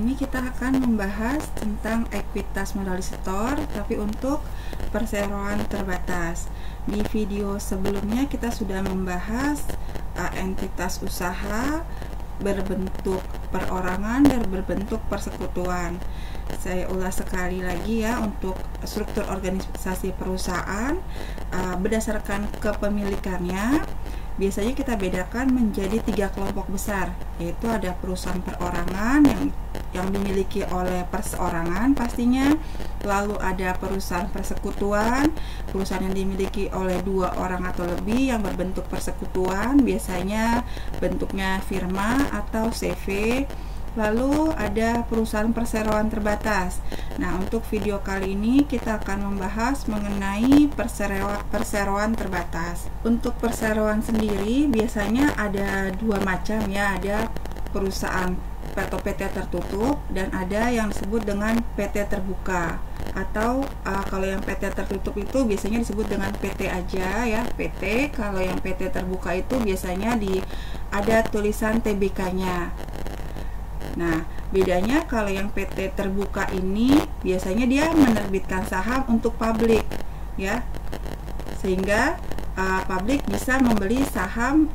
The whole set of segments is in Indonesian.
ini kita akan membahas tentang ekuitas modal disetor, tapi untuk perseroan terbatas. Di video sebelumnya kita sudah membahas entitas usaha berbentuk perorangan dan berbentuk persekutuan. Saya ulas sekali lagi ya, untuk struktur organisasi perusahaan berdasarkan kepemilikannya. Biasanya kita bedakan menjadi 3 kelompok besar, yaitu ada perusahaan perorangan yang dimiliki oleh perseorangan pastinya, lalu ada perusahaan persekutuan, perusahaan yang dimiliki oleh 2 orang atau lebih yang berbentuk persekutuan, biasanya bentuknya firma atau CV. Lalu ada perusahaan perseroan terbatas. Nah, untuk video kali ini kita akan membahas mengenai perseroan terbatas. Untuk perseroan sendiri biasanya ada 2 macam ya, ada perusahaan atau PT tertutup dan ada yang disebut dengan PT terbuka. Atau kalau yang PT tertutup itu biasanya disebut dengan PT aja ya, PT. Kalau yang PT terbuka itu biasanya ada tulisan TBK-nya. Nah, bedanya kalau yang PT terbuka ini biasanya dia menerbitkan saham untuk publik ya, sehingga publik bisa membeli saham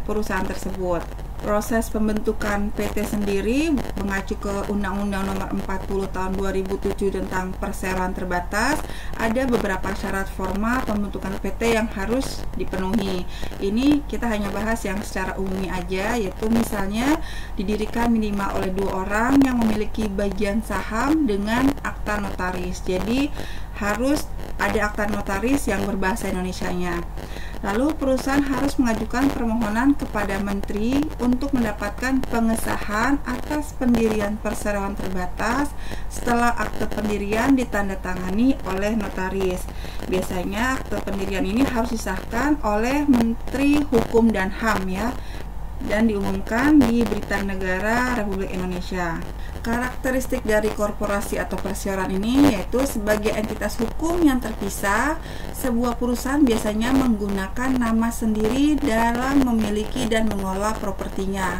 perusahaan tersebut. Proses pembentukan PT sendiri mengacu ke Undang-Undang Nomor 40 Tahun 2007 tentang perseroan terbatas. Ada beberapa syarat formal pembentukan PT yang harus dipenuhi. Ini kita hanya bahas yang secara umum aja, yaitu misalnya didirikan minimal oleh 2 orang yang memiliki bagian saham dengan akta notaris. Jadi harus ada akta notaris yang berbahasa Indonesianya. Lalu perusahaan harus mengajukan permohonan kepada menteri untuk mendapatkan pengesahan atas pendirian perseroan terbatas setelah akte pendirian ditandatangani oleh notaris. Biasanya akte pendirian ini harus disahkan oleh Menteri Hukum dan HAM ya, dan diumumkan di Berita Negara Republik Indonesia. Karakteristik dari korporasi atau perseroan ini yaitu sebagai entitas hukum yang terpisah, sebuah perusahaan biasanya menggunakan nama sendiri dalam memiliki dan mengelola propertinya.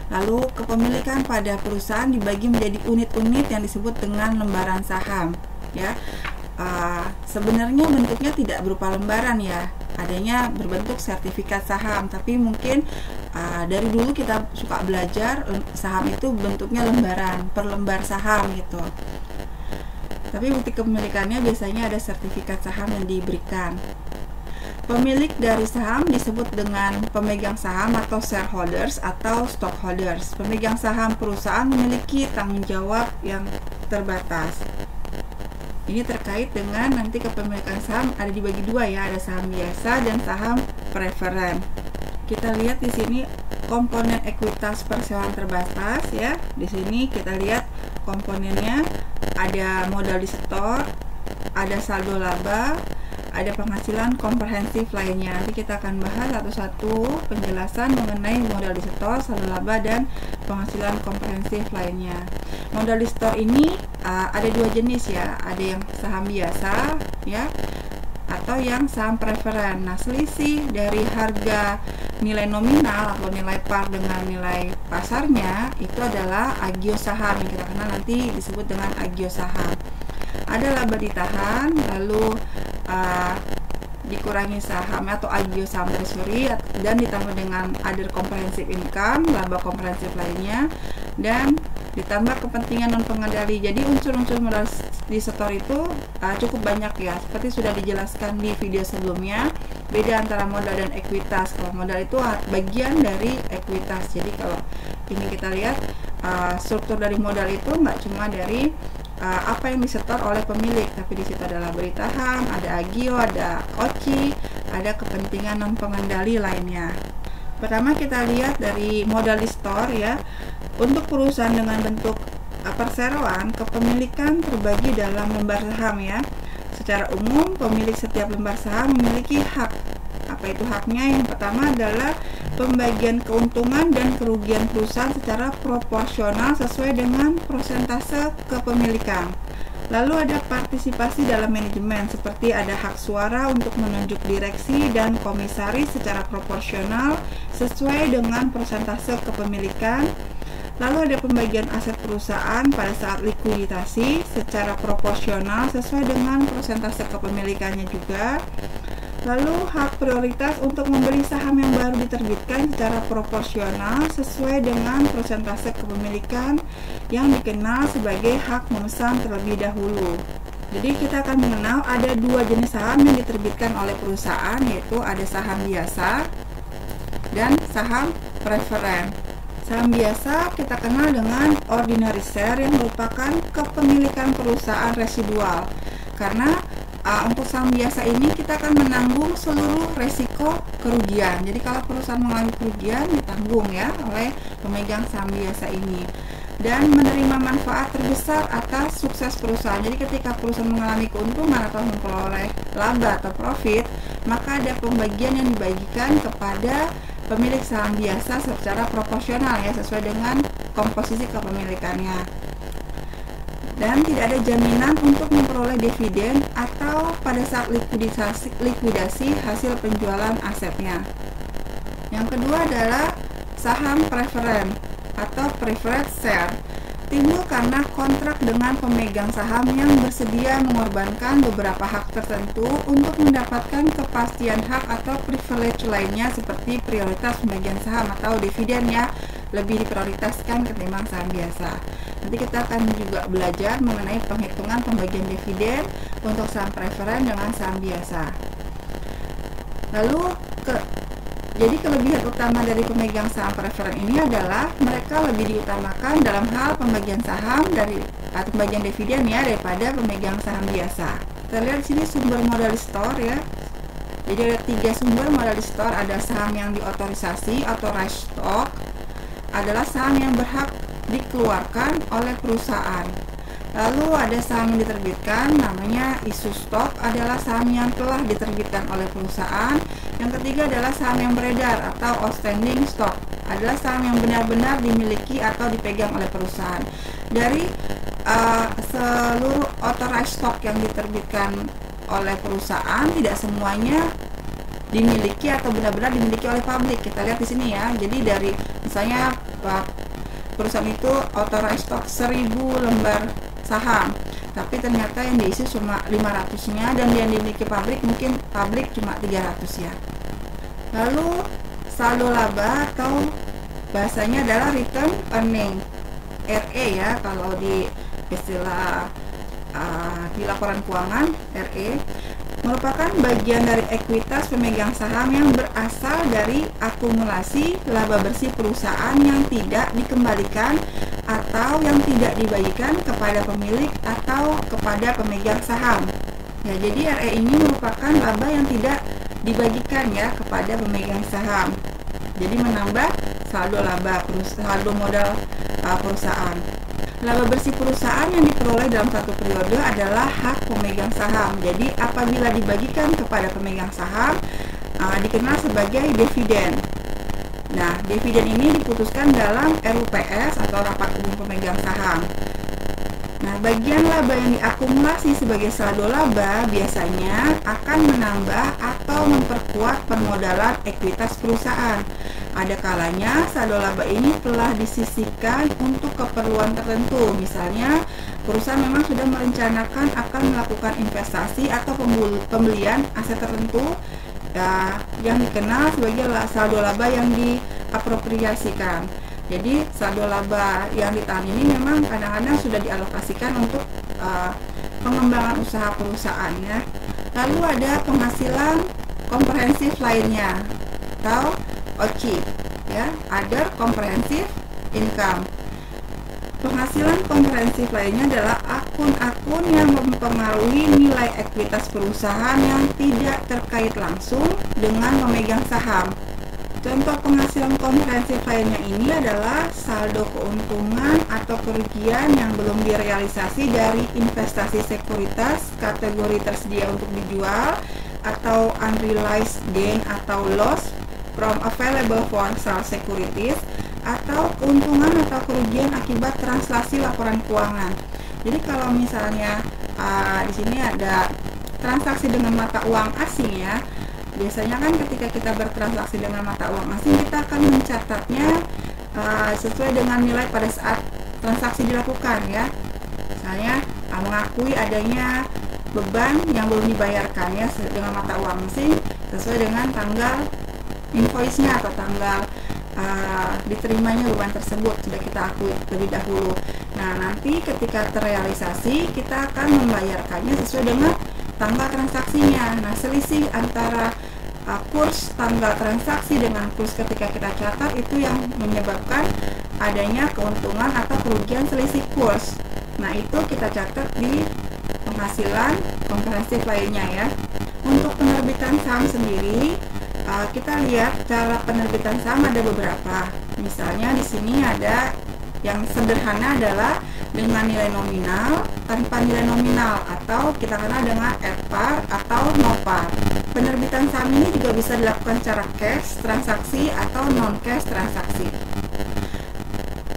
Lalu kepemilikan pada perusahaan dibagi menjadi unit-unit yang disebut dengan lembaran saham ya. Sebenarnya bentuknya tidak berupa lembaran ya, adanya berbentuk sertifikat saham, tapi mungkin dari dulu kita suka belajar saham itu bentuknya lembaran, per lembar saham gitu. Tapi bukti kepemilikannya biasanya ada sertifikat saham yang diberikan. Pemilik dari saham disebut dengan pemegang saham atau shareholders atau stockholders. Pemegang saham perusahaan memiliki tanggung jawab yang terbatas. Ini terkait dengan nanti kepemilikan saham ada dibagi 2 ya, ada saham biasa dan saham preferen. Kita lihat di sini komponen ekuitas perseroan terbatas ya. Di sini kita lihat komponennya, ada modal disetor, ada saldo laba, ada penghasilan komprehensif lainnya. Nanti kita akan bahas satu-satu penjelasan mengenai modal disetor, saldo laba, dan penghasilan komprehensif lainnya. Modal disetor ini ada 2 jenis ya, ada yang saham biasa ya, atau yang saham preferen. Nah, selisih dari harga nilai nominal atau nilai par dengan nilai pasarnya itu adalah agio saham, yang kita kenal nanti disebut dengan agio saham. Ada laba ditahan, lalu dikurangi saham atau agio saham treasury dan ditambah dengan other comprehensive income, laba komprehensif lainnya, dan ditambah kepentingan non pengendali. Jadi unsur-unsur modal disetor itu cukup banyak ya, seperti sudah dijelaskan di video sebelumnya. Beda antara modal dan ekuitas. Kalau modal itu bagian dari ekuitas. Jadi kalau ini kita lihat struktur dari modal itu nggak cuma dari apa yang disetor oleh pemilik, tapi di situ ada laba ditahan, ada agio, ada OCI, ada kepentingan non pengendali lainnya. Pertama kita lihat dari modal disetor ya. Untuk perusahaan dengan bentuk perseroan, kepemilikan terbagi dalam lembar saham ya. Secara umum, pemilik setiap lembar saham memiliki hak. Apa itu haknya? Yang pertama adalah pembagian keuntungan dan kerugian perusahaan secara proporsional sesuai dengan persentase kepemilikan. Lalu ada partisipasi dalam manajemen, seperti ada hak suara untuk menunjuk direksi dan komisaris secara proporsional sesuai dengan persentase kepemilikan. Lalu ada pembagian aset perusahaan pada saat likuidasi secara proporsional sesuai dengan persentase kepemilikannya juga. Lalu hak prioritas untuk membeli saham yang baru diterbitkan secara proporsional sesuai dengan persentase kepemilikan yang dikenal sebagai hak memesan terlebih dahulu. Jadi kita akan mengenal ada dua jenis saham yang diterbitkan oleh perusahaan, yaitu ada saham biasa dan saham preferen. Saham biasa kita kenal dengan ordinary share yang merupakan kepemilikan perusahaan residual. Karena untuk saham biasa ini kita akan menanggung seluruh resiko kerugian. Jadi kalau perusahaan mengalami kerugian ditanggung ya oleh pemegang saham biasa ini. Dan menerima manfaat terbesar atas sukses perusahaan. Jadi ketika perusahaan mengalami keuntungan atau memperoleh laba atau profit, maka ada pembagian yang dibagikan kepada pemilik saham biasa secara proporsional ya, sesuai dengan komposisi kepemilikannya. Dan tidak ada jaminan untuk memperoleh dividen atau pada saat likuidasi hasil penjualan asetnya. Yang kedua adalah saham preferen atau preferred share. Timbul karena kontrak dengan pemegang saham yang bersedia mengorbankan beberapa hak tertentu untuk mendapatkan kepastian hak atau privilege lainnya seperti prioritas pembagian saham atau dividen ya, lebih diprioritaskan ketimbang saham biasa. Nanti kita akan juga belajar mengenai penghitungan pembagian dividen untuk saham preferen dengan saham biasa. Lalu jadi kelebihan utama dari pemegang saham preferen ini adalah mereka lebih diutamakan dalam hal pembagian saham atau pembagian dividen ya daripada pemegang saham biasa. Kita lihat di sini sumber modal store ya. Jadi ada 3 sumber modal store, ada saham yang diotorisasi authorized stock, adalah saham yang berhak dikeluarkan oleh perusahaan. Lalu ada saham yang diterbitkan, namanya issue stock, adalah saham yang telah diterbitkan oleh perusahaan. Yang ketiga adalah saham yang beredar atau outstanding stock, adalah saham yang benar-benar dimiliki atau dipegang oleh perusahaan. Dari seluruh authorized stock yang diterbitkan oleh perusahaan, tidak semuanya dimiliki atau benar-benar dimiliki oleh publik. Kita lihat di sini ya. Jadi dari misalnya perusahaan itu authorized stock 1000 lembar saham, tapi ternyata yang diisi cuma 500-nya dan yang dimiliki pabrik mungkin pabrik cuma 300 ya. Lalu saldo laba atau bahasanya adalah return earning, RE ya kalau di istilah di laporan keuangan, RE merupakan bagian dari ekuitas pemegang saham yang berasal dari akumulasi laba bersih perusahaan yang tidak dikembalikan atau yang tidak dibagikan kepada pemilik atau kepada pemegang saham. Ya, jadi RE ini merupakan laba yang tidak dibagikan ya kepada pemegang saham. Jadi menambah saldo laba saldo modal perusahaan. Laba bersih perusahaan yang diperoleh dalam satu periode adalah hak pemegang saham. Jadi apabila dibagikan kepada pemegang saham dikenal sebagai dividen. Nah, dividen ini diputuskan dalam RUPS atau rapat umum pemegang saham. Nah, bagian laba yang diakumulasi sebagai saldo laba biasanya akan menambah atau memperkuat permodalan ekuitas perusahaan. Ada kalanya saldo laba ini telah disisihkan untuk keperluan tertentu. Misalnya, perusahaan memang sudah merencanakan akan melakukan investasi atau pembelian aset tertentu yang dikenal sebagai saldo laba yang diapropriasikan. Jadi saldo laba yang ditahan ini memang kadang-kadang sudah dialokasikan untuk pengembangan usaha perusahaannya. Lalu ada penghasilan komprehensif lainnya atau OCI ya, other comprehensive income. Penghasilan komprehensif lainnya adalah akun-akun yang mempengaruhi nilai ekuitas perusahaan yang tidak terkait langsung dengan pemegang saham. Contoh penghasilan komprehensif lainnya ini adalah saldo keuntungan atau kerugian yang belum direalisasi dari investasi sekuritas kategori tersedia untuk dijual, atau unrealized gain atau loss from available for sale securities, atau keuntungan atau kerugian akibat transaksi laporan keuangan. Jadi kalau misalnya di sini ada transaksi dengan mata uang asing ya, biasanya kan ketika kita bertransaksi dengan mata uang asing kita akan mencatatnya sesuai dengan nilai pada saat transaksi dilakukan ya. Misalnya mengakui adanya beban yang belum dibayarkan ya dengan mata uang asing sesuai dengan tanggal invoice-nya atau tanggal diterimanya beban tersebut sudah kita akui lebih dahulu. Nah, nanti ketika terrealisasi kita akan membayarkannya sesuai dengan tanggal transaksinya. Nah, selisih antara kurs tanggal transaksi dengan kurs ketika kita catat itu yang menyebabkan adanya keuntungan atau kerugian selisih kurs. Nah, itu kita catat di penghasilan komprehensif lainnya ya. Untuk penerbitan saham sendiri, kita lihat cara penerbitan saham ada beberapa. Misalnya di sini ada yang sederhana adalah dengan nilai nominal, tanpa nilai nominal, atau kita kenal dengan at par atau no par. Penerbitan saham ini juga bisa dilakukan secara cash transaksi atau non cash transaksi.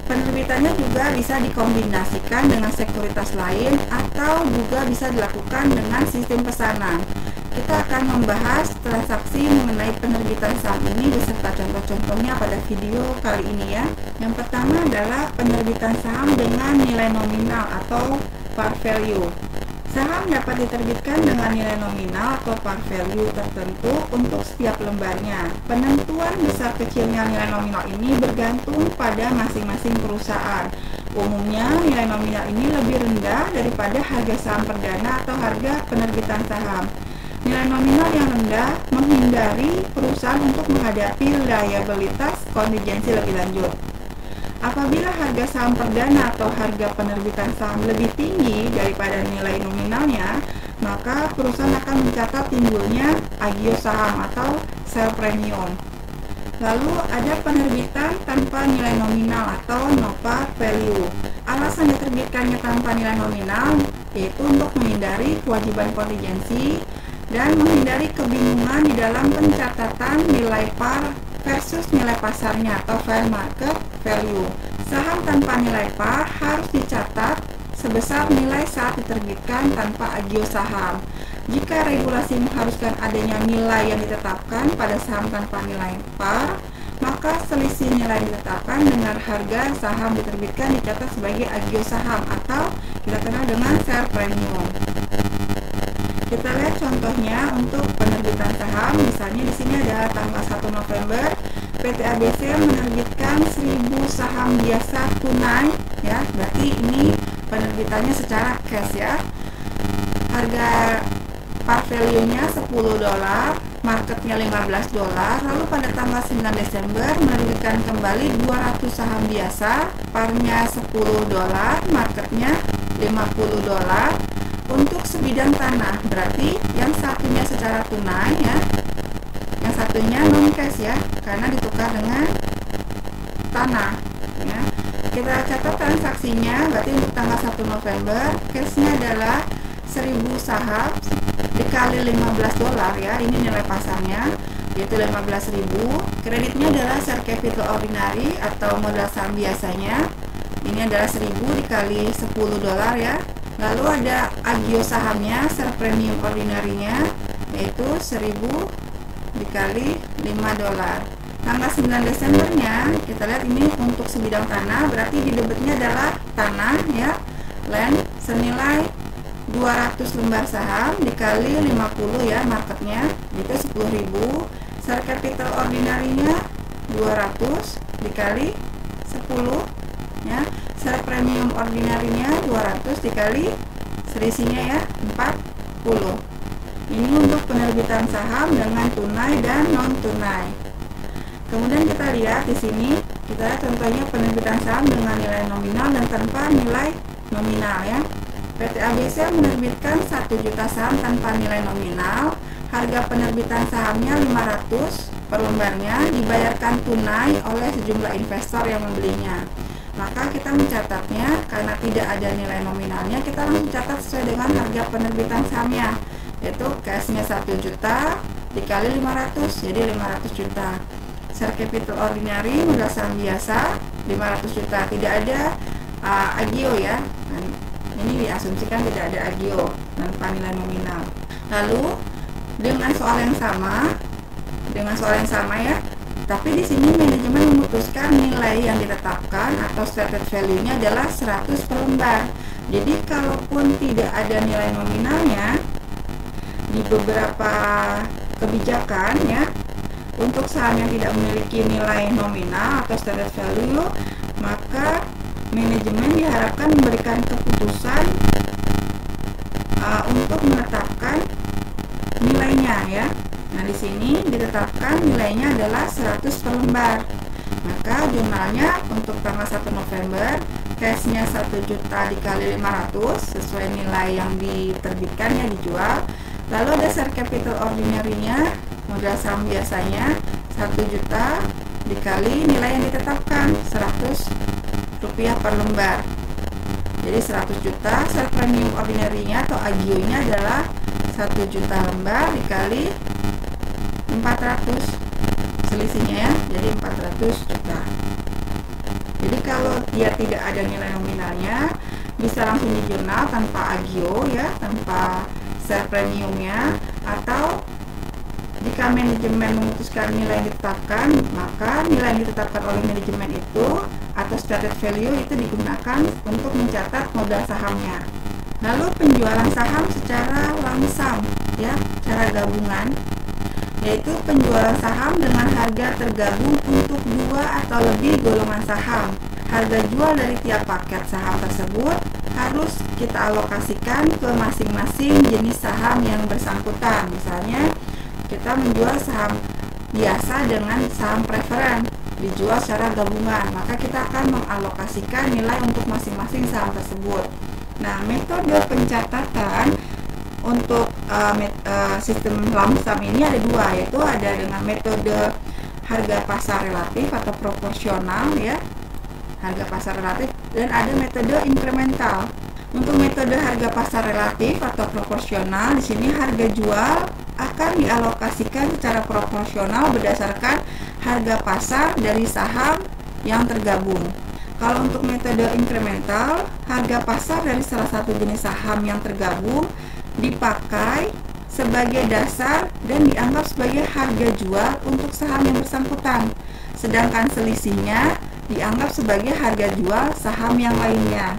Penerbitannya juga bisa dikombinasikan dengan sekuritas lain atau juga bisa dilakukan dengan sistem pesanan. Kita akan membahas transaksi mengenai penerbitan saham ini beserta contoh-contohnya pada video kali ini ya. Yang pertama adalah penerbitan saham dengan nilai nominal atau par value. Saham dapat diterbitkan dengan nilai nominal atau par value tertentu untuk setiap lembarnya. Penentuan besar kecilnya nilai nominal ini bergantung pada masing-masing perusahaan. Umumnya nilai nominal ini lebih rendah daripada harga saham perdana atau harga penerbitan saham. Nilai nominal yang rendah menghindari perusahaan untuk menghadapi liabilitas kontingensi lebih lanjut. Apabila harga saham perdana atau harga penerbitan saham lebih tinggi daripada nilai nominalnya, maka perusahaan akan mencatat timbulnya agio saham atau sell premium. Lalu ada penerbitan tanpa nilai nominal atau no par value. Alasan diterbitkannya tanpa nilai nominal yaitu untuk menghindari kewajiban kontingensi dan menghindari kebingungan di dalam pencatatan nilai par versus nilai pasarnya atau fair market value. Saham tanpa nilai par harus dicatat sebesar nilai saat diterbitkan tanpa agio saham. Jika regulasi mengharuskan adanya nilai yang ditetapkan pada saham tanpa nilai par, maka selisih nilai ditetapkan dengan harga saham diterbitkan dicatat sebagai agio saham atau kita kenal dengan share premium. Kita lihat contohnya untuk penerbitan saham. Misalnya di sini ada tanggal 1 November PT ABC menerbitkan 1000 saham biasa tunai ya. Berarti ini penerbitannya secara cash ya. Harga par value-nya $10, marketnya $15. Lalu pada tanggal 9 Desember menerbitkan kembali 200 saham biasa, parnya $10, marketnya $50. Untuk sebidang tanah, berarti yang satunya secara tunai ya, yang satunya non cash ya, karena ditukar dengan tanah ya. Kita catat transaksinya, berarti untuk tanggal 1 November cashnya adalah 1000 saham dikali $15 ya, ini nilai pasarnya yaitu 15.000. Kreditnya adalah share capital ordinary atau modal saham biasanya, ini adalah 1000 dikali $10 ya. Lalu ada agio sahamnya, share premium ordinary-nya yaitu 1000 dikali $5. Tanggal 9 Desembernya kita lihat ini untuk sebidang tanah, berarti di debitnya adalah tanah ya, land senilai 200 lembar saham dikali 50 ya, marketnya itu 10.000. Share capital ordinary-nya 200 dikali 10 ya. Share premium ordinary-nya 200 dikali selisihnya ya 40. Ini untuk penerbitan saham dengan tunai dan non tunai. Kemudian kita lihat di sini, kita lihat contohnya penerbitan saham dengan nilai nominal dan tanpa nilai nominal ya. PT ABC menerbitkan 1 juta saham tanpa nilai nominal. Harga penerbitan sahamnya 500 per lembarnya, dibayarkan tunai oleh sejumlah investor yang membelinya. Maka kita mencatatnya karena tidak ada nilai nominalnya, kita langsung catat sesuai dengan harga penerbitan sahamnya, yaitu cashnya 1 juta dikali 500 jadi 500 juta. Share capital ordinary modal saham biasa 500 juta, tidak ada agio ya. Nah, ini diasumsikan tidak ada agio tanpa nilai nominal. Lalu dengan soal yang sama ya, kita Tapi di sini manajemen memutuskan nilai yang ditetapkan atau stated value-nya adalah 100 per lembar. Jadi kalaupun tidak ada nilai nominalnya di beberapa kebijakan ya, untuk saham yang tidak memiliki nilai nominal atau stated value, maka manajemen diharapkan memberikan keputusan untuk menetapkan nilainya ya. Nah, di sini ditetapkan nilainya adalah 100 per lembar. Maka jurnalnya untuk tanggal 1 November, cashnya 1 juta dikali 500 sesuai nilai yang diterbitkan ya, dijual. Lalu dasar capital ordinary-nya, modal saham biasanya 1 juta dikali nilai yang ditetapkan 100 rupiah per lembar. Jadi 100 juta, share premium ordinary-nya atau agio-nya adalah 1 juta lembar dikali 400, selisihnya ya, jadi 400 juta. Jadi kalau dia tidak ada nilai nominalnya, bisa langsung di jurnal tanpa agio ya, tanpa share premiumnya. Atau jika manajemen memutuskan nilai yang ditetapkan, maka nilai yang ditetapkan oleh manajemen itu atau stated value itu digunakan untuk mencatat modal sahamnya. Lalu penjualan saham secara langsam ya, secara gabungan, yaitu penjualan saham dengan harga tergabung untuk 2 atau lebih golongan saham. Harga jual dari tiap paket saham tersebut harus kita alokasikan ke masing-masing jenis saham yang bersangkutan. Misalnya kita menjual saham biasa dengan saham preferen, dijual secara gabungan, maka kita akan mengalokasikan nilai untuk masing-masing saham tersebut. Nah, metode pencatatan untuk sistem lamsam ini ada dua, yaitu ada dengan metode harga pasar relatif atau proporsional ya, harga pasar relatif, dan ada metode incremental. Untuk metode harga pasar relatif atau proporsional, di sini harga jual akan dialokasikan secara proporsional berdasarkan harga pasar dari saham yang tergabung. Kalau untuk metode incremental, harga pasar dari salah satu jenis saham yang tergabung dipakai sebagai dasar dan dianggap sebagai harga jual untuk saham yang bersangkutan, sedangkan selisihnya dianggap sebagai harga jual saham yang lainnya.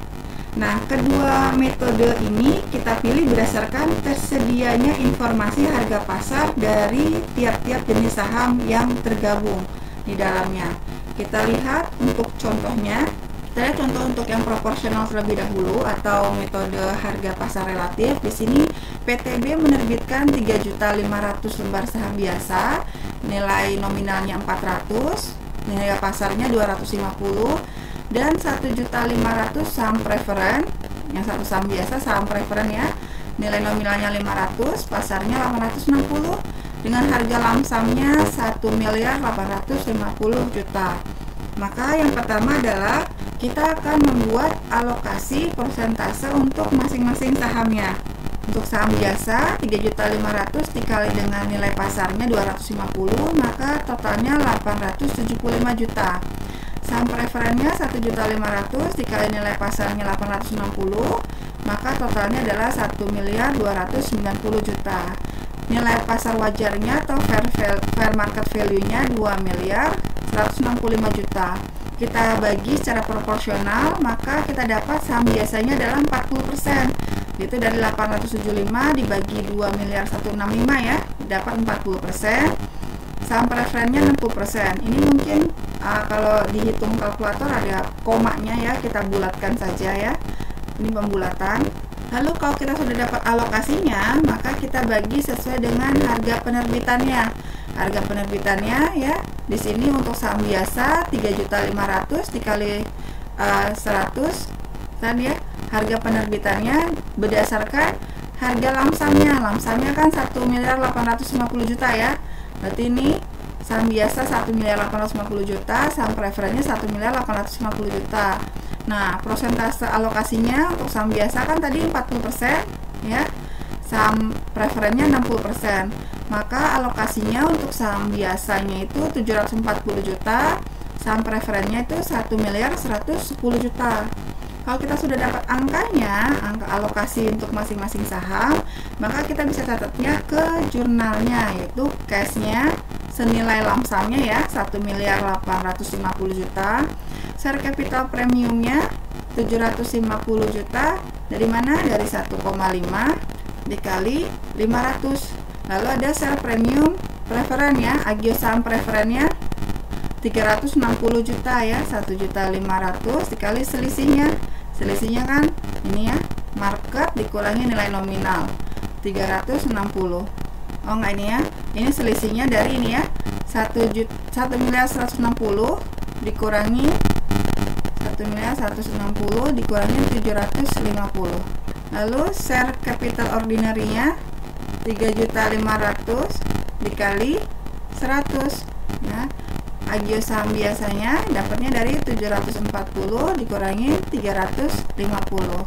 Nah, kedua metode ini kita pilih berdasarkan tersedianya informasi harga pasar dari tiap-tiap jenis saham yang tergabung di dalamnya. Kita lihat untuk contohnya. Kita lihat contoh untuk yang proporsional terlebih dahulu atau metode harga pasar relatif. Di sini PTB menerbitkan 3.500.000 lembar saham biasa, nilai nominalnya 400, nilai pasarnya 250, dan 1.500.000 saham preferen. Yang satu saham biasa, saham preferen ya, nilai nominalnya 500, pasarnya 860, dengan harga lamsamnya 1.850.000.000. Maka yang pertama adalah kita akan membuat alokasi persentase untuk masing-masing sahamnya. Untuk saham biasa 3.500.000 dikali dengan nilai pasarnya 250, maka totalnya 875 juta. Saham preferennya 1.500.000 dikali nilai pasarnya 860, maka totalnya adalah 1.290 juta. Nilai pasar wajarnya atau fair market value-nya 2.165 juta. Kita bagi secara proporsional, maka kita dapat saham biasanya adalah 40%. Itu dari 875 dibagi 2.165 ya, dapat 40%. Saham preferennya 60%. Ini mungkin kalau dihitung kalkulator ada komanya ya, kita bulatkan saja ya. Ini pembulatan. Lalu kalau kita sudah dapat alokasinya, maka kita bagi sesuai dengan harga penerbitannya. Harga penerbitannya ya, di sini untuk saham biasa 3.500.000 dikali 100 kan ya. Harga penerbitannya berdasarkan harga lamsamnya. Lamsamnya kan 1.850 juta ya. Berarti ini saham biasa 1.850 juta, saham preferennya 1.850 juta. Nah, persentase alokasinya untuk saham biasa kan tadi 40% ya. Saham preferennya 60%. Maka alokasinya untuk saham biasanya itu 740 juta, saham preferennya itu 1.110 juta. Kalau kita sudah dapat angkanya, angka alokasi untuk masing-masing saham, maka kita bisa catatnya ke jurnalnya, yaitu cashnya senilai lamsamnya ya 1.850 juta. Share capital premiumnya 750 juta. Dari mana? Dari 1,5 dikali 500. Lalu ada share premium preferen ya, agio saham preferennya 360 juta ya, 1.500.000 dikali selisihnya kan ini ya, market dikurangi nilai nominal 360. Oh enggak, ini ya, ini selisihnya dari ini ya, 1.160.000 dikurangi 1.160.000 dikurangi 750. Lalu share capital ordinary-nya 3.500.000 dikali 100 ya. Agio saham biasanya dapatnya dari 740 dikurangi 350.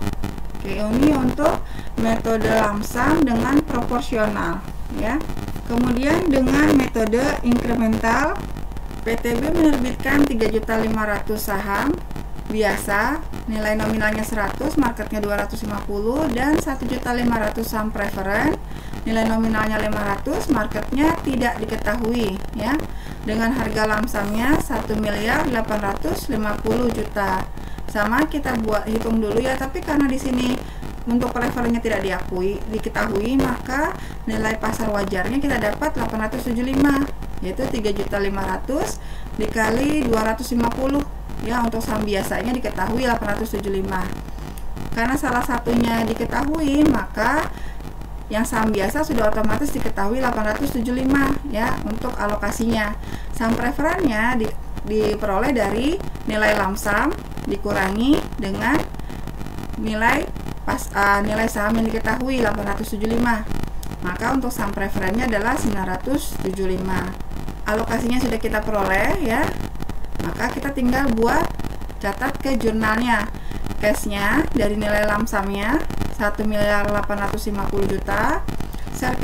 Oke, ini untuk metode lamsam dengan proporsional ya. Kemudian dengan metode incremental, PTB menerbitkan 3.500.000 saham biasa, nilai nominalnya 100, marketnya 250, dan 1.500.000 saham preferen, nilai nominalnya 500, marketnya tidak diketahui ya, dengan harga lamsamnya 1.850 juta. Sama kita buat hitung dulu ya, tapi karena di sini untuk preferennya tidak diketahui, maka nilai pasar wajarnya kita dapat 875, yaitu 3.500.000 dikali 250 ya. Untuk saham biasanya diketahui 875. Karena salah satunya diketahui, maka yang saham biasa sudah otomatis diketahui 875 ya untuk alokasinya. Saham preferennya diperoleh dari nilai lamsam dikurangi dengan nilai saham yang diketahui 875. Maka untuk saham preferennya adalah 975. Alokasinya sudah kita peroleh ya. Maka kita tinggal buat catat ke jurnalnya. Cashnya dari nilai lamsamnya 1.850 juta. Share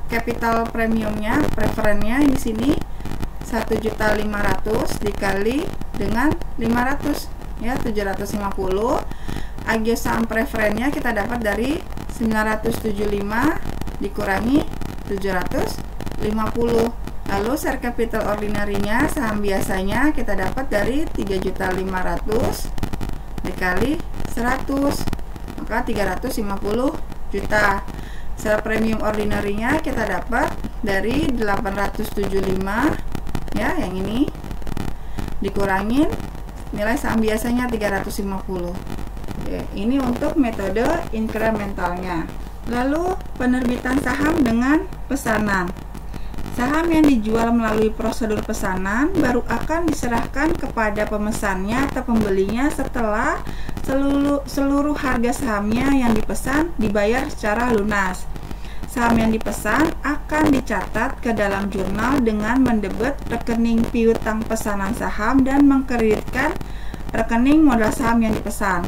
capital premiumnya preferennya di sini 1.500.000 dikali dengan 500 ya, 750. Agio saham preferennya kita dapat dari 975 dikurangi 750. Lalu share capital ordinary-nya saham biasanya kita dapat dari 3.500.000 dikali 100, maka 350 juta. Share premium ordinary-nya kita dapat dari 875 ya, yang ini dikurangin nilai saham biasanya 350. Oke, ini untuk metode incrementalnya. Lalu penerbitan saham dengan pesanan. Saham yang dijual melalui prosedur pesanan baru akan diserahkan kepada pemesannya atau pembelinya setelah seluruh harga sahamnya yang dipesan dibayar secara lunas. Saham yang dipesan akan dicatat ke dalam jurnal dengan mendebet rekening piutang pesanan saham dan mengkreditkan rekening modal saham yang dipesan.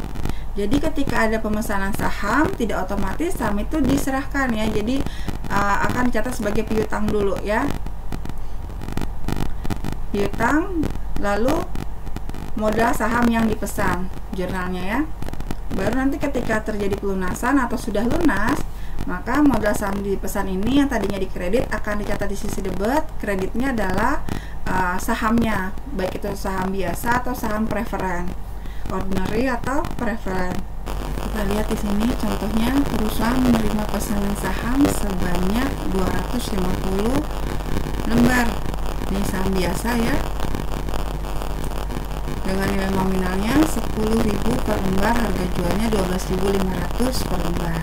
Jadi ketika ada pemesanan saham, tidak otomatis saham itu diserahkan ya. Jadi akan dicatat sebagai piutang dulu ya. Piutang, lalu modal saham yang dipesan, jurnalnya ya. Baru nanti ketika terjadi pelunasan atau sudah lunas, maka modal saham dipesan ini yang tadinya dikredit akan dicatat di sisi debit. Kreditnya adalah sahamnya, baik itu saham biasa atau saham preferen, ordinary atau preferen. Kita lihat di sini contohnya, perusahaan menerima pesanan saham sebanyak 250 lembar. Ini saham biasa ya, dengan nilai nominalnya 10.000 per lembar, harga jualnya 12.500 per lembar.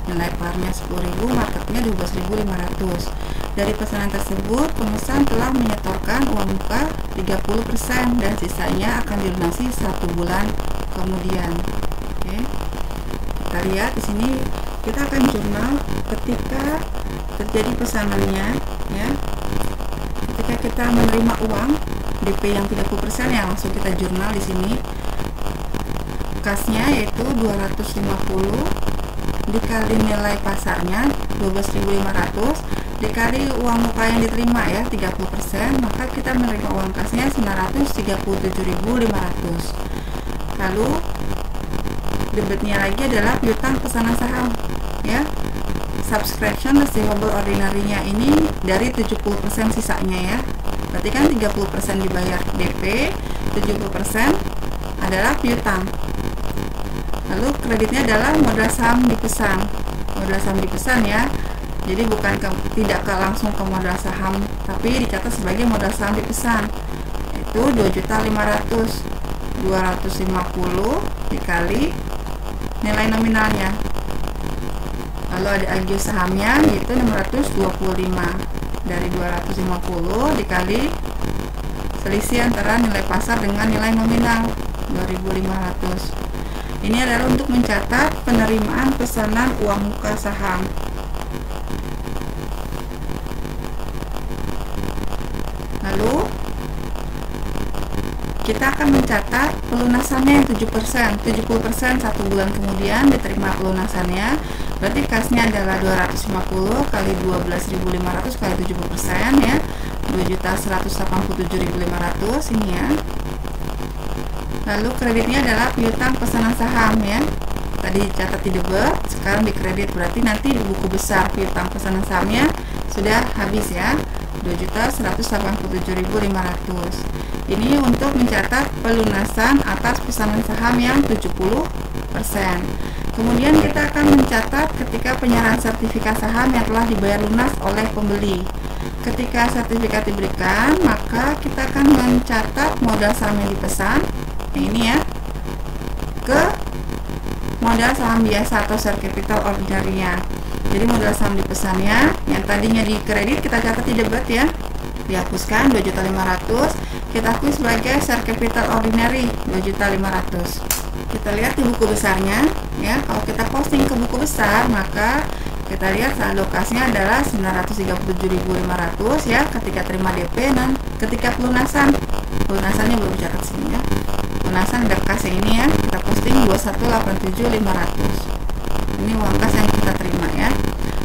Nilai parnya 10.000, marketnya 12.500. Dari pesanan tersebut, pemesan telah menyetorkan uang muka 30% dan sisanya akan dilunasi 1 bulan kemudian. Oke. Kita lihat di sini, kita akan jurnal ketika terjadi pesanannya ya. Ketika kita menerima uang DP yang 30% ya, langsung kita jurnal di sini. Kasnya yaitu 250 dikali nilai pasarnya 12.500 dikali uang muka yang diterima ya 30%, maka kita menerima uang kasnya 937.500. Lalu debitnya lagi adalah piutang pesanan saham ya, subscription receivable ordinary-nya ini dari 70% sisanya ya. Berarti kan 30% dibayar DP, 70% adalah piutang. Lalu kreditnya adalah modal saham dipesan. Modal saham dipesan ya. Jadi bukan tidak langsung ke modal saham, tapi dicatat sebagai modal saham dipesan. Itu 2.500.000. 250 dikali nilai nominalnya. Lalu ada agio sahamnya yaitu 625. Dari 250 dikali selisih antara nilai pasar dengan nilai nominal 2.500. Ini adalah untuk mencatat penerimaan pesanan uang muka saham. Lalu kita akan mencatat pelunasannya yang 7%, 70% 1 bulan kemudian diterima pelunasannya. Berarti kasnya adalah 250 kali 12.500 kali 70% ya, 2.187.500 ini ya. Lalu kreditnya adalah piutang pesanan saham ya. Tadi dicatat di debit, sekarang dikredit, berarti nanti di buku besar piutang pesanan sahamnya sudah habis ya, 2.187.500. Ini untuk mencatat pelunasan atas pesanan saham yang 70%. Kemudian kita akan mencatat ketika penyerahan sertifikat saham yang telah dibayar lunas oleh pembeli. Ketika sertifikat diberikan, maka kita akan mencatat modal saham yang dipesan, ini ya, ke modal saham biasa atau share capital ordinary-nya. Jadi modal saham dipesannya yang tadinya dikredit kita catat di debit ya, dihapuskan 2.500.000, kita akui sebagai share capital ordinary 2.500.000. Kita lihat di buku besarnya ya. Kalau kita posting ke buku besar, maka kita lihat saldo kasnya adalah 937.500 ya ketika terima DP, dan ketika pelunasannya belum catat sini ya. Pelunasan ada kas ini ya, kita posting 2187.500. Ini uang kas yang kita terima ya.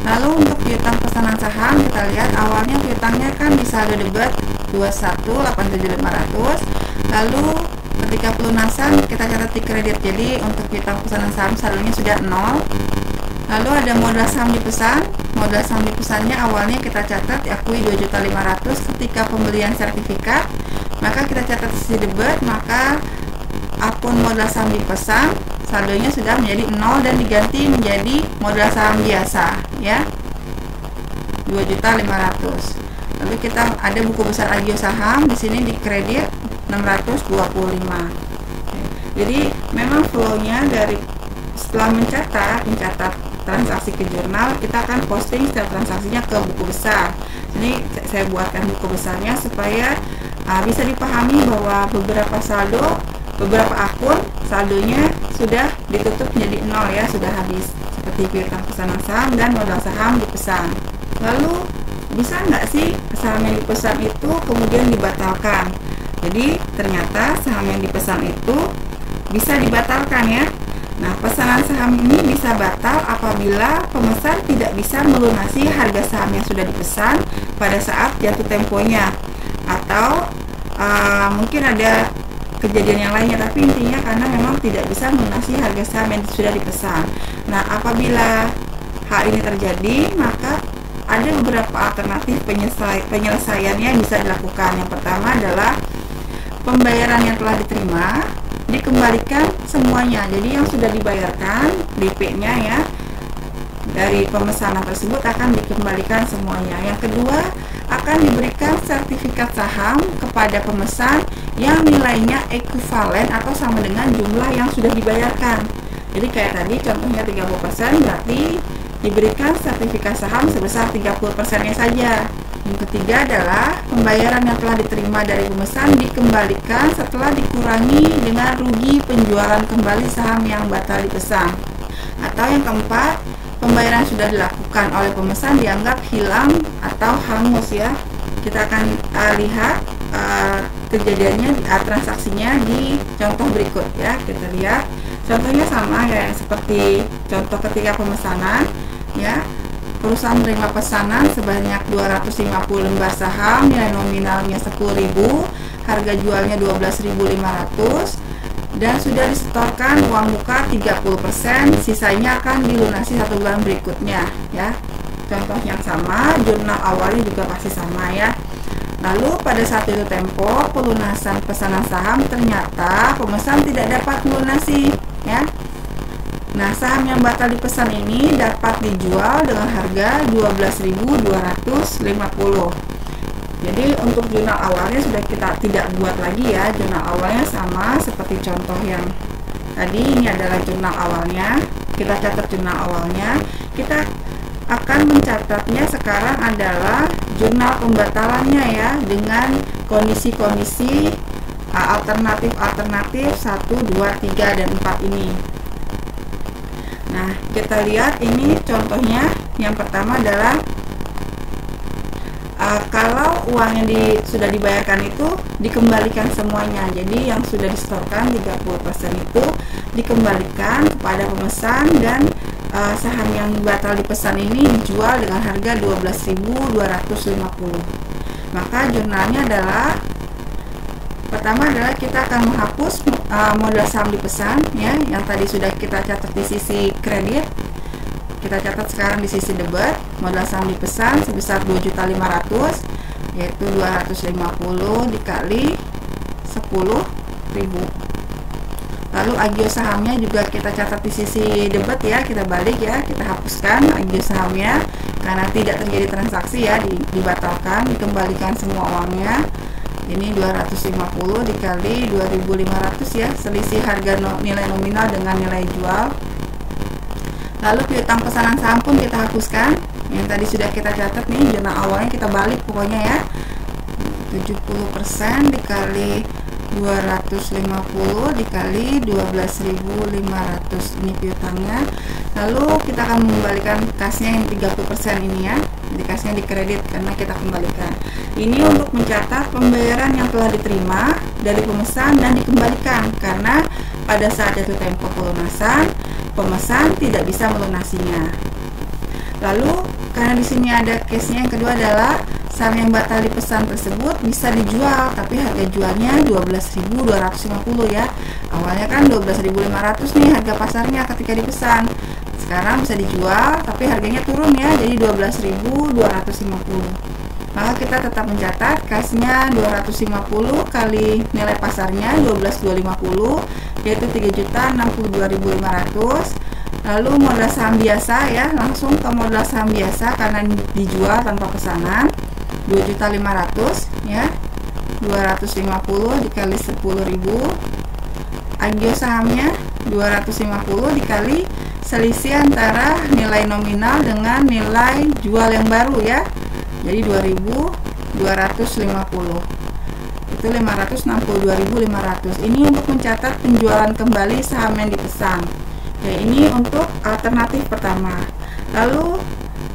Lalu untuk piutang pesanan saham, kita lihat awalnya piutangnya kan di saldo debit 2187.500. Lalu ketika pelunasan kita catat di kredit, jadi untuk piutang pesanan saham saldonya sudah 0. Lalu ada modal saham dipesan. Modal saham dipesannya awalnya kita catat diakui 2.500.000 ketika pembelian sertifikat, maka kita catat di debit, maka akun modal saham dipesan saldonya sudah menjadi 0 dan diganti menjadi modal saham biasa ya, 2.500.000. Lalu kita ada buku besar agio saham, di sini dikredit 625. Jadi memang flow-nya dari setelah mencatat transaksi ke jurnal, kita akan posting setiap transaksinya ke buku besar. Ini saya buatkan buku besarnya supaya bisa dipahami bahwa beberapa akun saldonya sudah ditutup menjadi 0 ya, sudah habis, seperti piutang pesanan saham dan modal saham dipesan. Lalu bisa nggak sih saham yang dipesan itu kemudian dibatalkan? Jadi ternyata saham yang dipesan itu bisa dibatalkan ya. Nah, pesanan saham ini bisa batal apabila pemesan tidak bisa melunasi harga saham yang sudah dipesan pada saat jatuh temponya, atau mungkin ada kejadian yang lainnya, tapi intinya karena memang tidak bisa melunasi harga saham yang sudah dipesan. Nah, apabila hal ini terjadi, maka ada beberapa alternatif penyelesaiannya yang bisa dilakukan. Yang pertama adalah pembayaran yang telah diterima dikembalikan semuanya. Jadi yang sudah dibayarkan DP-nya ya dari pemesanan tersebut akan dikembalikan semuanya. Yang kedua, akan diberikan sertifikat saham kepada pemesan yang nilainya ekuivalen atau sama dengan jumlah yang sudah dibayarkan. Jadi kayak tadi contohnya 30%, berarti diberikan sertifikat saham sebesar 30%-nya saja. Yang ketiga adalah pembayaran yang telah diterima dari pemesan dikembalikan setelah dikurangi dengan rugi penjualan kembali saham yang batal dipesan. Atau yang keempat, pembayaran sudah dilakukan oleh pemesan dianggap hilang atau hangus ya. Kita akan lihat kejadiannya, transaksinya di contoh berikut ya. Kita lihat contohnya sama ya, seperti contoh ketika pemesanan ya. Perusahaan menerima pesanan sebanyak 250 lembar saham, nilai nominalnya 10.000, harga jualnya 12.500. dan sudah disetorkan uang muka 30%, sisanya akan dilunasi 1 bulan berikutnya ya. Contoh yang sama, jurnal awalnya juga pasti sama ya. Lalu pada saat itu tempo pelunasan pesanan saham, ternyata pemesan tidak dapat melunasi ya. Nah, saham yang batal dipesan ini dapat dijual dengan harga 12.250. Jadi untuk jurnal awalnya sudah kita tidak buat lagi ya. Jurnal awalnya sama seperti contoh yang tadi. Ini adalah jurnal awalnya. Kita catat jurnal awalnya. Kita akan mencatatnya sekarang adalah jurnal pembatalannya ya, dengan kondisi-kondisi alternatif 1, 2, 3, dan 4 ini. Nah, kita lihat ini contohnya. Yang pertama adalah kalau uang yang sudah dibayarkan itu dikembalikan semuanya. Jadi yang sudah disetorkan 30% itu dikembalikan kepada pemesan, dan saham yang batal dipesan ini dijual dengan harga 12.250. Maka jurnalnya adalah, pertama adalah kita akan menghapus modal saham dipesan ya, yang tadi sudah kita catat di sisi kredit. Kita catat sekarang di sisi debit, modal saham dipesan sebesar 2.500.000, yaitu 250 dikali 10.000. Lalu agio sahamnya juga kita catat di sisi debit ya, kita balik ya, kita hapuskan agio sahamnya karena tidak terjadi transaksi ya, dibatalkan, dikembalikan semua uangnya. Ini 250 dikali 2.500 ya, selisih harga nilai nominal dengan nilai jual. Lalu piutang pesanan saham pun kita hapuskan, yang tadi sudah kita catat nih, jurnal awalnya kita balik pokoknya ya. 70% dikali 250 dikali 12.500, ini piutangnya. Lalu kita akan mengembalikan kasnya yang 30% ini ya, jadi kasnya dikredit karena kita kembalikan. Ini untuk mencatat pembayaran yang telah diterima dari pemesan dan dikembalikan, karena pada saat jatuh tempo pelunasan pemesan tidak bisa melunasinya. Lalu karena di sini ada case-nya yang kedua adalah saham yang batal dipesan tersebut bisa dijual, tapi harga jualnya 12.250 ya. Awalnya kan 12.500 nih harga pasarnya ketika dipesan. Sekarang bisa dijual tapi harganya turun ya, jadi 12.250. Maka kita tetap mencatat kasnya 250 kali nilai pasarnya 12.250, yaitu 3.062.500. Lalu modal saham biasa ya, langsung ke modal saham biasa karena dijual tanpa pesanan, 2.500 ya, 250 dikali 10.000. Agio sahamnya 250 dikali selisih antara nilai nominal dengan nilai jual yang baru ya, jadi 2.250, itu 562.500. Ini untuk mencatat penjualan kembali saham yang dipesan ya. Ini untuk alternatif pertama. Lalu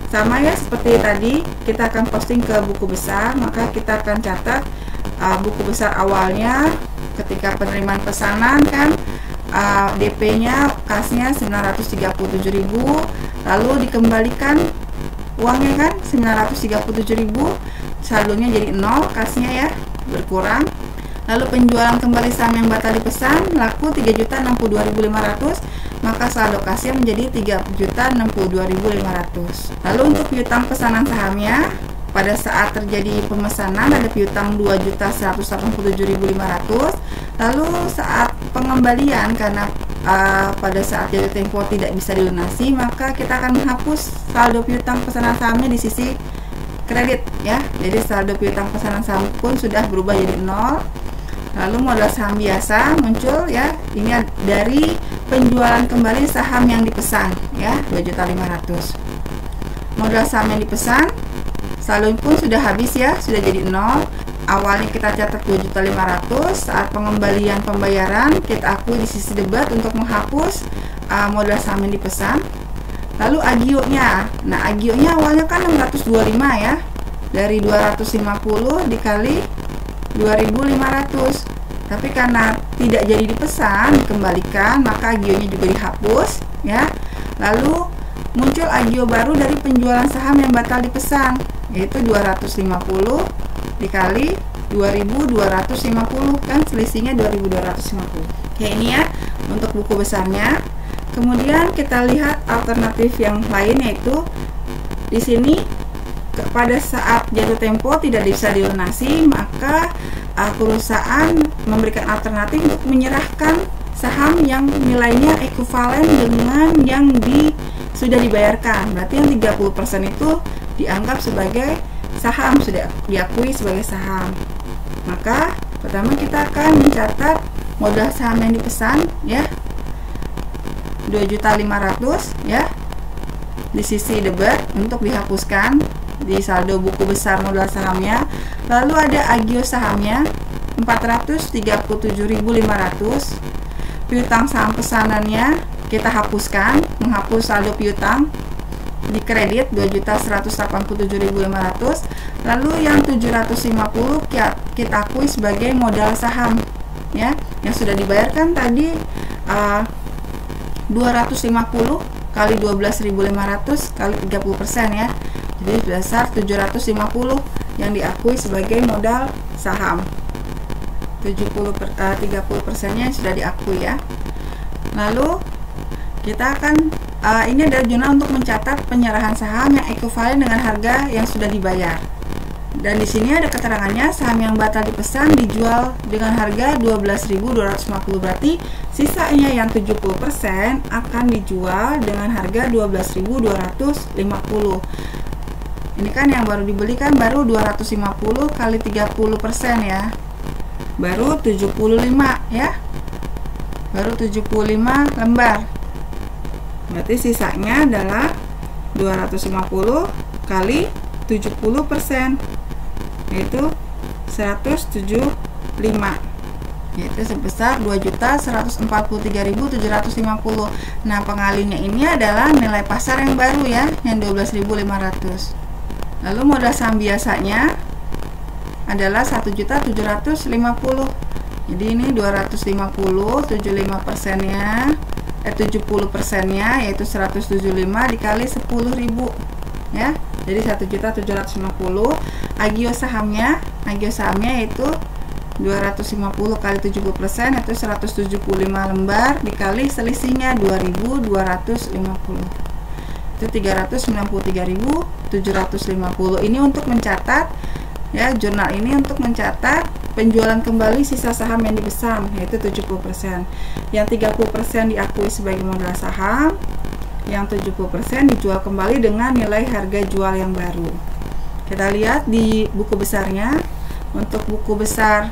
sama ya seperti tadi, kita akan posting ke buku besar, maka kita akan catat buku besar awalnya ketika penerimaan pesanan kan, DP-nya kasnya 937.000, lalu dikembalikan uangnya kan 937.000, saldonya jadi 0, kasnya ya berkurang. Lalu penjualan kembali saham yang batal dipesan laku 3.062.500, maka saldo kasnya menjadi 3.062.500. Lalu untuk piutang pesanan sahamnya, pada saat terjadi pemesanan ada piutang 2.187.500. Lalu saat pengembalian karena pada saat jatuh tempo tidak bisa dilunasi, maka kita akan menghapus saldo piutang pesanan sahamnya di sisi kredit ya. Jadi saldo piutang pesanan saham pun sudah berubah jadi 0. Lalu modal saham biasa muncul ya, ini dari penjualan kembali saham yang dipesan ya, 2.500. Modal saham yang dipesan, saldo pun sudah habis ya, sudah jadi 0. Awalnya kita catat 2.500, saat pengembalian pembayaran kita akui di sisi debit untuk menghapus modal saham yang dipesan. Lalu agionya, nah agionya awalnya kan 625 ya, dari 250 dikali 2.500, tapi karena tidak jadi dipesan dikembalikan, maka agionya juga dihapus ya. Lalu muncul agio baru dari penjualan saham yang batal dipesan, yaitu 250 dikali 2.250, kan selisihnya 2.250. Kayak ini ya untuk buku besarnya. Kemudian kita lihat alternatif yang lain, yaitu di sini pada saat jatuh tempo tidak bisa dilunasi, maka perusahaan memberikan alternatif untuk menyerahkan saham yang nilainya ekuivalen dengan yang sudah dibayarkan. Berarti yang 30% itu dianggap sebagai saham, sudah diakui sebagai saham. Maka pertama kita akan mencatat modal saham yang dipesan ya, 2.500.000 ya, di sisi debit untuk dihapuskan di saldo buku besar modal sahamnya. Lalu ada agio sahamnya 437.500. Piutang saham pesanannya kita hapuskan, menghapus saldo piutang di kredit 2.187.500. Lalu yang 750 kita akui sebagai modal saham ya, yang sudah dibayarkan tadi 250 kali 12.500 kali 30% ya. Jadi sebesar 750 yang diakui sebagai modal saham. 30%-nya sudah diakui ya. Lalu kita akan ini adalah jurnal untuk mencatat penyerahan saham yang ekuivalen dengan harga yang sudah dibayar. Dan di sini ada keterangannya, saham yang batal dipesan dijual dengan harga 12.250. Berarti sisanya yang 70% akan dijual dengan harga 12.250. Ini kan yang baru dibeli kan baru 250 kali 30% ya, baru 75 ya, baru 75 lembar. Berarti sisanya adalah 250 kali 70%, yaitu 175, yaitu sebesar 2.143.750. Nah, pengalinya ini adalah nilai pasar yang baru ya, yang 12.500. Lalu modal saham biasanya adalah 1.750. Jadi ini 250, 75%-nya 70%-nya yaitu 175 dikali 10.000 ya. Jadi 1.750. Agio sahamnya yaitu 250 kali 70% yaitu 175 lembar dikali selisihnya 2.250. Itu 393.750. Ini untuk mencatat ya, jurnal ini untuk mencatat penjualan kembali sisa saham yang dipesan, yaitu 70%. Yang 30% diakui sebagai modal saham, yang 70% dijual kembali dengan nilai harga jual yang baru. Kita lihat di buku besarnya. Untuk buku besar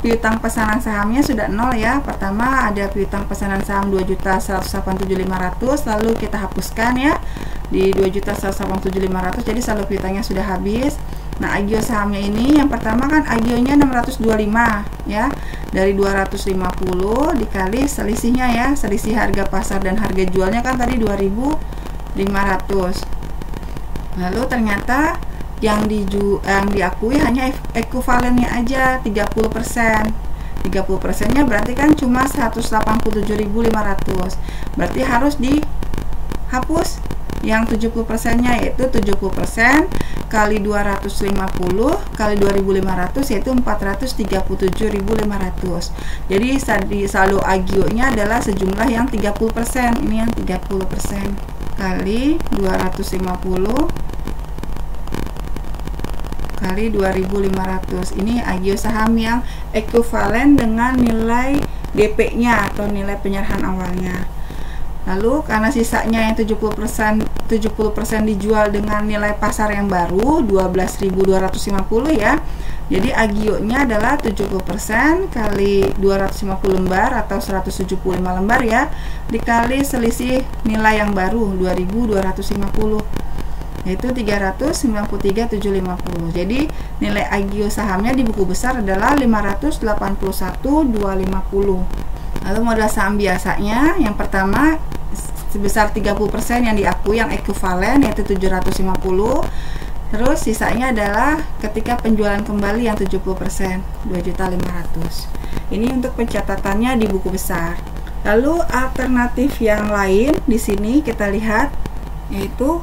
piutang pesanan sahamnya sudah 0 ya. Pertama ada piutang pesanan saham 2.187.500, lalu kita hapuskan ya di 2.187.500, jadi saldo piutangnya sudah habis. Nah, agio sahamnya ini yang pertama kan agionya 625 ya, dari 250 dikali selisihnya ya, selisih harga pasar dan harga jualnya kan tadi 2.500. Lalu ternyata yang diakui hanya ekuivalennya aja 30%. 30%-nya berarti kan cuma 187.500. Berarti harus dihapus yang 70%-nya, yaitu 70% kali 250 kali 2.500 yaitu 437.500. Jadi saldo agionya adalah sejumlah yang 30%. Ini yang 30% kali 250 kali 2.500. Ini agio saham yang ekuivalen dengan nilai DP-nya atau nilai penyerahan awalnya. Lalu karena sisanya yang 70% dijual dengan nilai pasar yang baru 12.250 ya. Jadi agionya adalah 70% kali 250 lembar atau 175 lembar ya, dikali selisih nilai yang baru 2.250, yaitu 393.750. Jadi nilai agio sahamnya di buku besar adalah 581.250. Lalu modal saham biasanya yang pertama sebesar 30% yang diakui yang ekuivalen yaitu 750. Terus sisanya adalah ketika penjualan kembali yang 70%, 2.500.000. Ini untuk pencatatannya di buku besar. Lalu alternatif yang lain di sini kita lihat, yaitu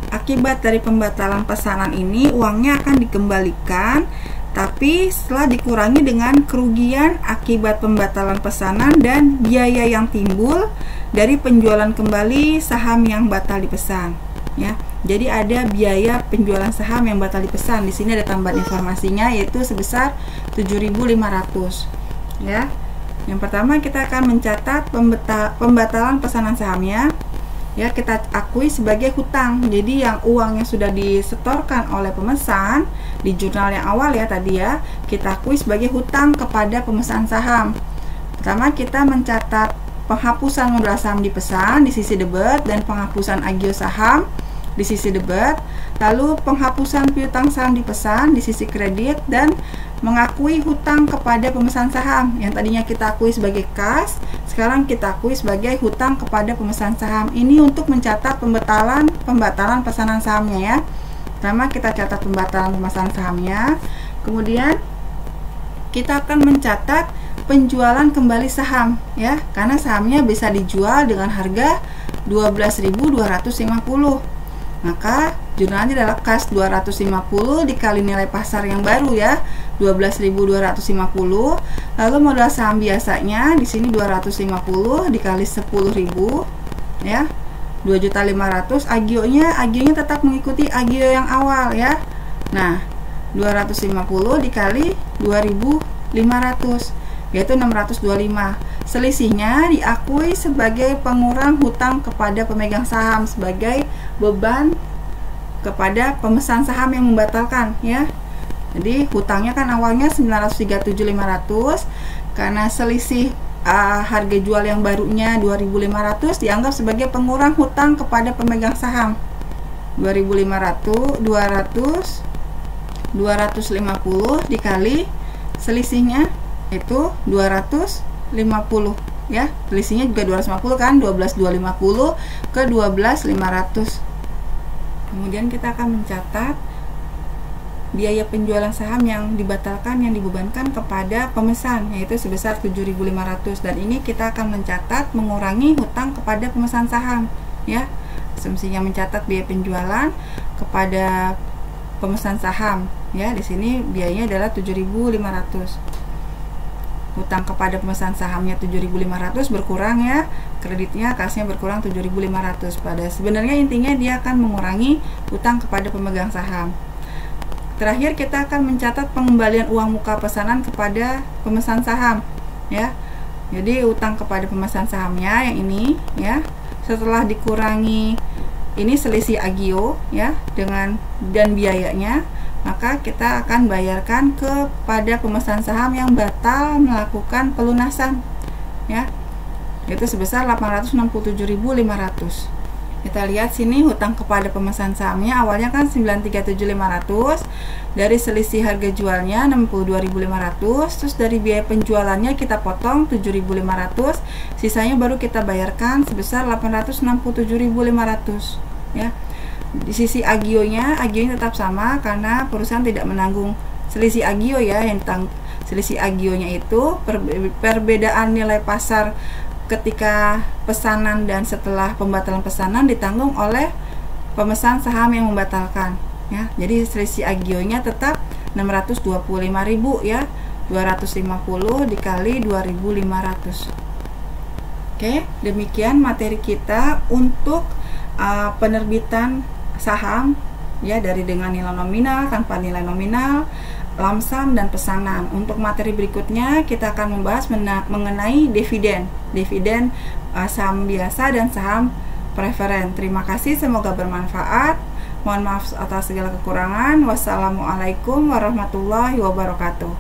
akibat dari pembatalan pesanan ini uangnya akan dikembalikan tapi setelah dikurangi dengan kerugian akibat pembatalan pesanan dan biaya yang timbul dari penjualan kembali saham yang batal dipesan, ya. Jadi ada biaya penjualan saham yang batal dipesan. Di sini ada tambahan informasinya, yaitu sebesar 7.500, ya. Yang pertama kita akan mencatat pembatalan pesanan sahamnya, ya, kita akui sebagai hutang. Jadi yang uang yang sudah disetorkan oleh pemesan di jurnal yang awal ya tadi ya, kita akui sebagai hutang kepada pemesan saham. Pertama kita mencatat penghapusan modal saham dipesan di sisi debit dan penghapusan agio saham di sisi debit, lalu penghapusan piutang saham dipesan di sisi kredit, dan mengakui hutang kepada pemesan saham. Yang tadinya kita akui sebagai kas, sekarang kita akui sebagai hutang kepada pemesan saham. Ini untuk mencatat pembatalan pesanan sahamnya ya. Pertama kita catat pembatalan pemesanan sahamnya, kemudian kita akan mencatat penjualan kembali saham ya, karena sahamnya bisa dijual dengan harga 12.250. Maka jurnalnya adalah kas 250 dikali nilai pasar yang baru ya, 12.250. Lalu modal saham biasanya di sini 250 dikali 10.000 ya, 2.500.000. Agionya tetap mengikuti agio yang awal ya. Nah, 250 dikali 2.500 yaitu 625. Selisihnya diakui sebagai pengurang hutang kepada pemegang saham sebagai beban kepada pemesan saham yang membatalkan ya. Jadi hutangnya kan awalnya 937.500, karena selisih harga jual yang barunya 2.500 dianggap sebagai pengurang hutang kepada pemegang saham. 2.500 250 dikali selisihnya itu 250 ya, selisihnya juga 250 kan, 12.250 ke 12.500. Kemudian kita akan mencatat biaya penjualan saham yang dibatalkan yang dibebankan kepada pemesan, yaitu sebesar 7.500, dan ini kita akan mencatat mengurangi hutang kepada pemesan saham ya. Asumsinya mencatat biaya penjualan kepada pemesan saham ya. Di sini biayanya adalah 7.500. Hutang kepada pemesan sahamnya 7.500 berkurang ya, kreditnya kasnya berkurang 7.500. Pada sebenarnya intinya dia akan mengurangi hutang kepada pemegang saham. Terakhir kita akan mencatat pengembalian uang muka pesanan kepada pemesan saham ya. Jadi hutang kepada pemesan sahamnya yang ini ya, setelah dikurangi ini selisih agio ya dan biayanya, maka kita akan bayarkan kepada pemesan saham yang batal melakukan pelunasan ya, yaitu sebesar 867.500. Kita lihat sini hutang kepada pemesan sahamnya awalnya kan 937.500, dari selisih harga jualnya 62.500, terus dari biaya penjualannya kita potong 7.500, sisanya baru kita bayarkan sebesar 867.500 ya. Di sisi agionya tetap sama karena perusahaan tidak menanggung selisih agio ya. Yang selisih agionya itu perbedaan nilai pasar ketika pesanan dan setelah pembatalan pesanan ditanggung oleh pemesan saham yang membatalkan ya. Jadi selisih agionya tetap 625.000 ya, 250 dikali 2.500. Oke, demikian materi kita untuk penerbitan saham ya, dari dengan nilai nominal, tanpa nilai nominal, lamsam, dan pesanan. Untuk materi berikutnya kita akan membahas mengenai dividen saham biasa dan saham preferen. Terima kasih, semoga bermanfaat. Mohon maaf atas segala kekurangan. Wassalamualaikum warahmatullahi wabarakatuh.